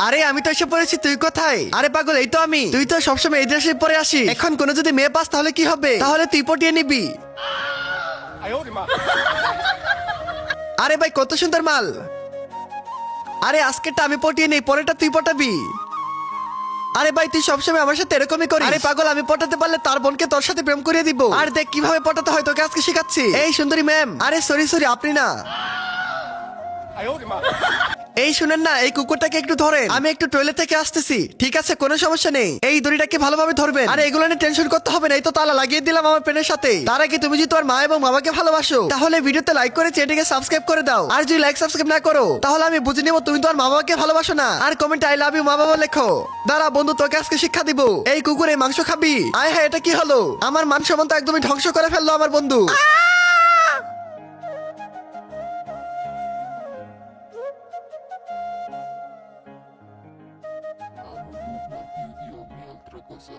আরে আমি তো এসে পড়েছি, তুই কোথায়? আরে পাগল, এই তো আমি। তুই তো সবসময় এই ড্রেসে পরে আসি, এখন কোনো যদি মেয়ে পাস তাহলে কি হবে? তাহলে তুই পটিয়ে নিবি। আরে ভাই কত সুন্দর মাল। আরে আজকেরটা আমি পটিয়ে নেই, পরেরটা তুই পটাবি। আরে ভাই তুই সবসময় আমার সাথে এরকমই করিস। আরে পাগল, আমি পটাতে পারলে তার বোনকে তোর সাথে প্রেম করিয়ে দিব। আর দেখ কিভাবে পটাতে হয়, তোকে আজকে শেখাচ্ছি। এই সুন্দরী ম্যাম, আরে সরি সরি, আপনি না। এই শুনেন না, এই কুকুরটাকে একটু ধরেন, আমি একটু টয়লেট থেকে আসতেছি। ঠিক আছে, কোনো সমস্যা নেই। এই দড়িটাকে ভালোভাবে ধরবেন। আর এগুলো নিয়ে টেনশন করতে হবে না, এই তো তালা লাগিয়ে দিলাম আমার পেনের সাথে। তার আগে তুমি যদি তোমার মা এবং বাবাকে ভালোবাসো তাহলে ভিডিওতে লাইক করে চ্যানেলটিকে সাবস্ক্রাইব করে দাও। আর যদি লাইক সাবস্ক্রাইব না করো তাহলে আমি বুঝে নেবো তুমি তোমার মা বাবাকে ভালোবাসো না। আর কমেন্ট আই লাভ ইউ মা বাবা লেখো। দাঁড়া বন্ধু, তোকে আজকে শিক্ষা দিব। এই কুকুর এই মাংস খাবি? আয় হ্যাঁ, এটা কি হলো? আমার মান সম্মান তো একদমই ধ্বংস করে ফেললো আমার বন্ধু। Algo nublado y otra cosa.